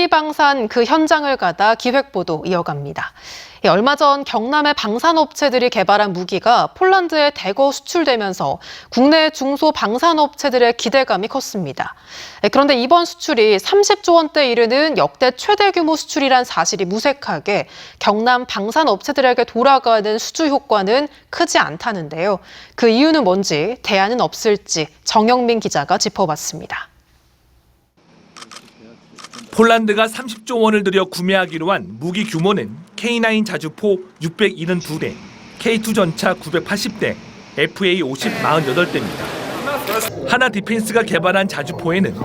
비방산 그 현장을 가다 기획보도 이어갑니다. 얼마 전 경남의 방산업체들이 개발한 무기가 폴란드에 대거 수출되면서 국내 중소방산업체들의 기대감이 컸습니다. 그런데 이번 수출이 30조 원대 이르는 역대 최대 규모 수출이란 사실이 무색하게 경남 방산업체들에게 돌아가는 수주 효과는 크지 않다는데요. 그 이유는 뭔지, 대안은 없을지 정영민 기자가 짚어봤습니다. 폴란드가 30조 원을 들여 구매하기로 한 무기 규모는 K9 자주포 672대, K2 전차 980대, FA 50 48대입니다. 하나 디펜스가 개발한 자주포에는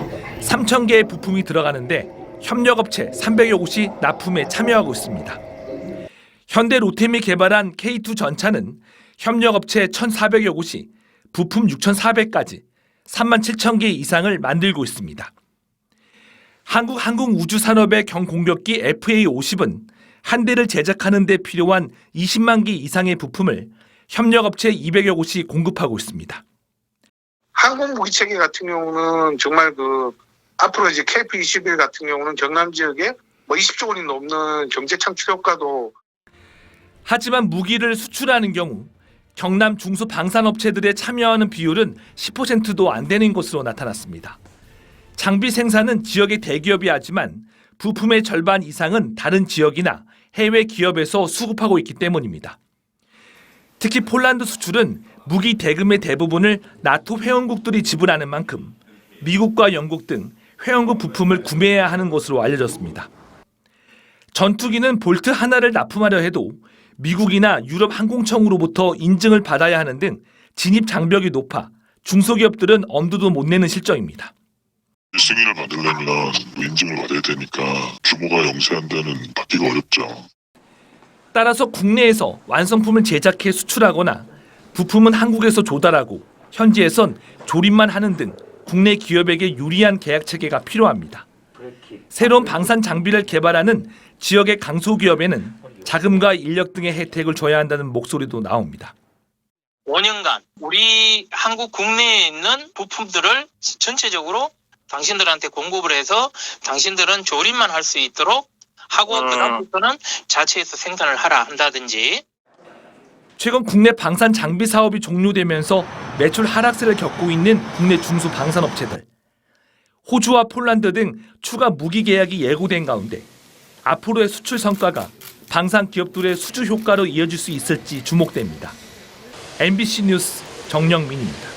3,000개의 부품이 들어가는데 협력업체 300여 곳이 납품에 참여하고 있습니다. 현대 로템이 개발한 K2 전차는 협력업체 1,400여 곳이 부품 6,400까지 37,000개 이상을 만들고 있습니다. 한국 항공우주산업의 경공격기 FA-50은 한 대를 제작하는 데 필요한 20만 개 이상의 부품을 협력업체 200여 곳이 공급하고 있습니다. 항공무기체계 같은 경우는 정말 앞으로 이제 KF-21 같은 경우는 경남 지역에 20조 원이 넘는 경제 창출 효과도. 하지만 무기를 수출하는 경우 경남 중소방산업체들의 참여하는 비율은 10%도 안 되는 것으로 나타났습니다. 장비 생산은 지역의 대기업이 하지만 부품의 절반 이상은 다른 지역이나 해외 기업에서 수급하고 있기 때문입니다. 특히 폴란드 수출은 무기 대금의 대부분을 나토 회원국들이 지불하는 만큼 미국과 영국 등 회원국 부품을 구매해야 하는 것으로 알려졌습니다. 전투기는 볼트 하나를 납품하려 해도 미국이나 유럽 항공청으로부터 인증을 받아야 하는 등 진입 장벽이 높아 중소기업들은 엄두도 못 내는 실정입니다. 승인을 받으려면 인증을 받아야 되니까 규모가 영세한 데는 받기가 어렵죠. 따라서 국내에서 완성품을 제작해 수출하거나 부품은 한국에서 조달하고 현지에선 조립만 하는 등 국내 기업에게 유리한 계약 체계가 필요합니다. 새로운 방산 장비를 개발하는 지역의 강소기업에는 자금과 인력 등의 혜택을 줘야 한다는 목소리도 나옵니다. 5년간 우리 한국 국내에 있는 부품들을 전체적으로 당신들한테 공급을 해서 당신들은 조립만 할 수 있도록 하고 그다음부터는 자체에서 생산을 하라 한다든지. 최근 국내 방산 장비 사업이 종료되면서 매출 하락세를 겪고 있는 국내 중소방산업체들. 호주와 폴란드 등 추가 무기 계약이 예고된 가운데 앞으로의 수출 성과가 방산 기업들의 수주 효과로 이어질 수 있을지 주목됩니다. MBC 뉴스 정영민입니다.